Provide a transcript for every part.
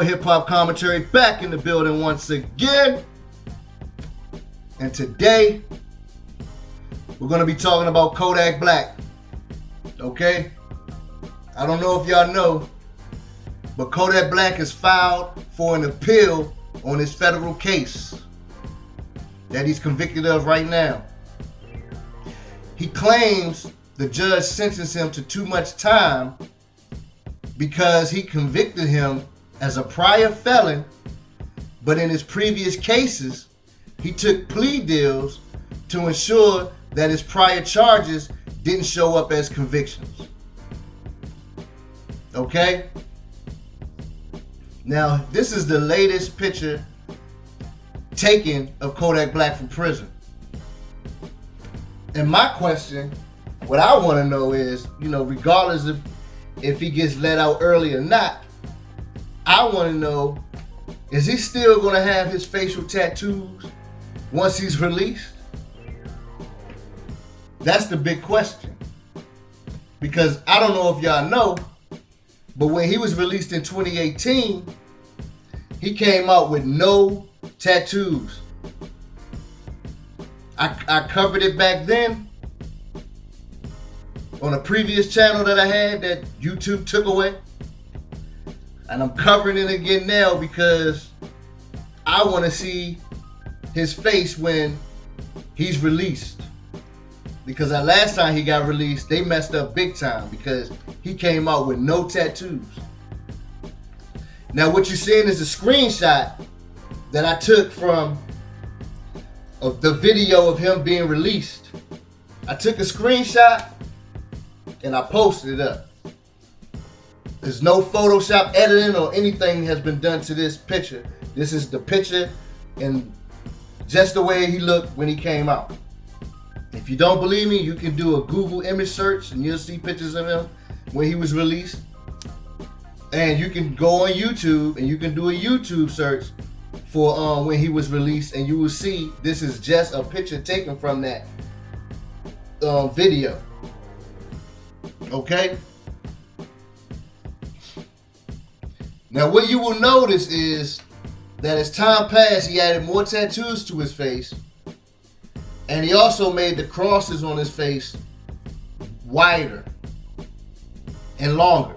Your hip hop commentary back in the building once again. And today, we're going to be talking about Kodak Black. Okay? I don't know if y'all know, but Kodak Black has filed for an appeal on his federal case that he's convicted of right now. He claims the judge sentenced him to too much time because he convicted him as a prior felon, but in his previous cases, he took plea deals to ensure that his prior charges didn't show up as convictions. Okay? Now, this is the latest picture taken of Kodak Black from prison. And my question, what I want to know is, regardless of if he gets let out early or not, I want to know, is he still going to have his facial tattoos once he's released? That's the big question. Because I don't know if y'all know, but when he was released in 2018, he came out with no tattoos. I covered it back then on a previous channel that I had that YouTube took away. And I'm covering it again now because I want to see his face when he's released. Because that last time he got released, they messed up big time because he came out with no tattoos. Now what you're seeing is a screenshot that I took from of the video of him being released. I took a screenshot and I posted it up. There's no Photoshop editing or anything has been done to this picture. This is the picture and just the way he looked when he came out. If you don't believe me, you can do a Google image search and you'll see pictures of him when he was released. And you can go on YouTube and you can do a YouTube search for when he was released, and you will see this is just a picture taken from that video. Okay? Now what you will notice is that as time passed, he added more tattoos to his face, and he also made the crosses on his face wider and longer.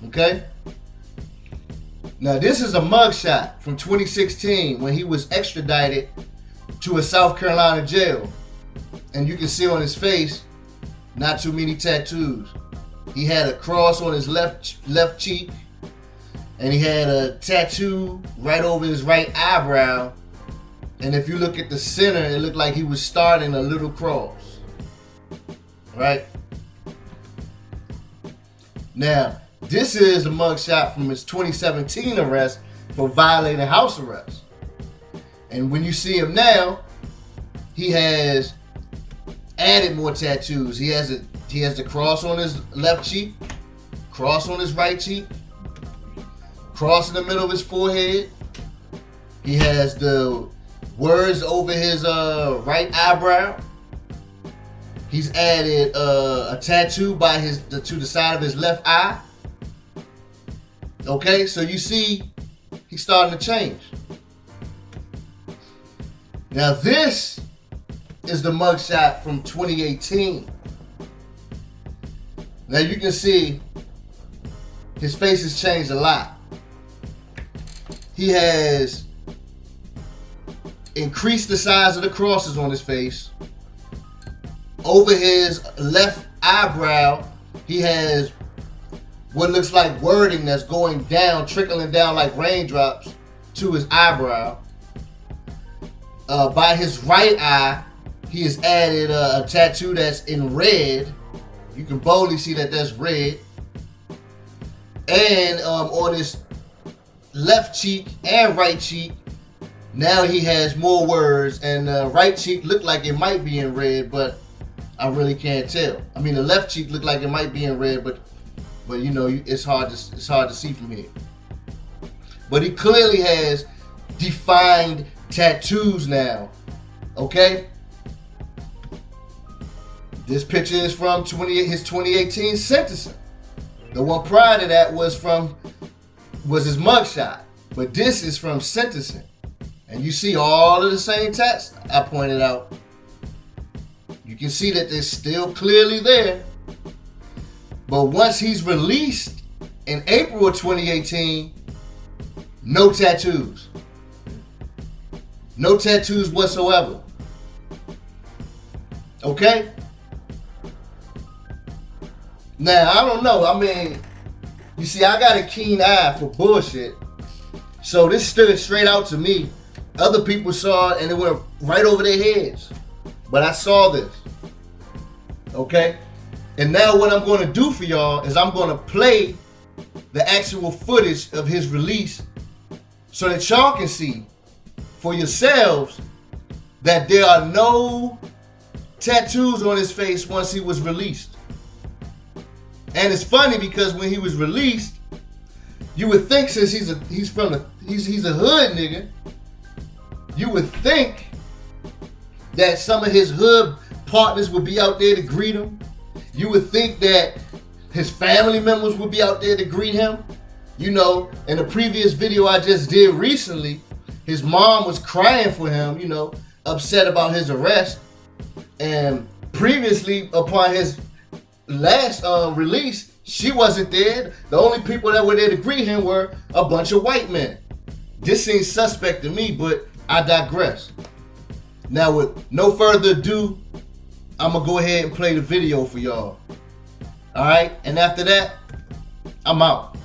Okay? Now this is a mugshot from 2016 when he was extradited to a South Carolina jail. And you can see on his face, not too many tattoos. He had a cross on his left cheek, and he had a tattoo right over his right eyebrow. And if you look at the center, it looked like he was starting a little cross. Right? Now, this is a mugshot from his 2017 arrest for violating house arrest. And when you see him now, he has added more tattoos. He has the cross on his left cheek, cross on his right cheek, cross in the middle of his forehead. He has the words over his right eyebrow. He's added a tattoo by to the side of his left eye. Okay, so you see he's starting to change. Now this is the mugshot from 2018. Now you can see his face has changed a lot. He has increased the size of the crosses on his face. Over his left eyebrow, he has what looks like wording that's going down, trickling down like raindrops to his eyebrow. By his right eye, he has added a tattoo that's in red. You can boldly see that that's red. And on his left cheek and right cheek, now he has more words. And right cheek looked like it might be in red, but I really can't tell. I mean, the left cheek looked like it might be in red, but it's hard to see from here. But he clearly has defined tattoos now. Okay? This picture is from his 2018 sentencing. The one prior to that was from was his mugshot. But this is from sentencing. And you see all of the same tats I pointed out. You can see that they're still clearly there. But once he's released in April of 2018, no tattoos. No tattoos whatsoever. Okay? Now, I don't know. I mean, you see, I got a keen eye for bullshit. So this stood straight out to me. Other people saw it and it went right over their heads. But I saw this. Okay? And now what I'm going to do for y'all is I'm going to play the actual footage of his release so that y'all can see for yourselves that there are no tattoos on his face once he was released. And it's funny because when he was released, you would think since he's a hood nigga, you would think that some of his hood partners would be out there to greet him. You would think that his family members would be out there to greet him. You know, in the previous video I just did recently, his mom was crying for him, you know, upset about his arrest. And previously, upon his last release, she wasn't there. The only people that were there to greet him were a bunch of white men. This seems suspect to me, but I digress. Now, with no further ado, I'm going to go ahead and play the video for y'all. All right? And after that, I'm out.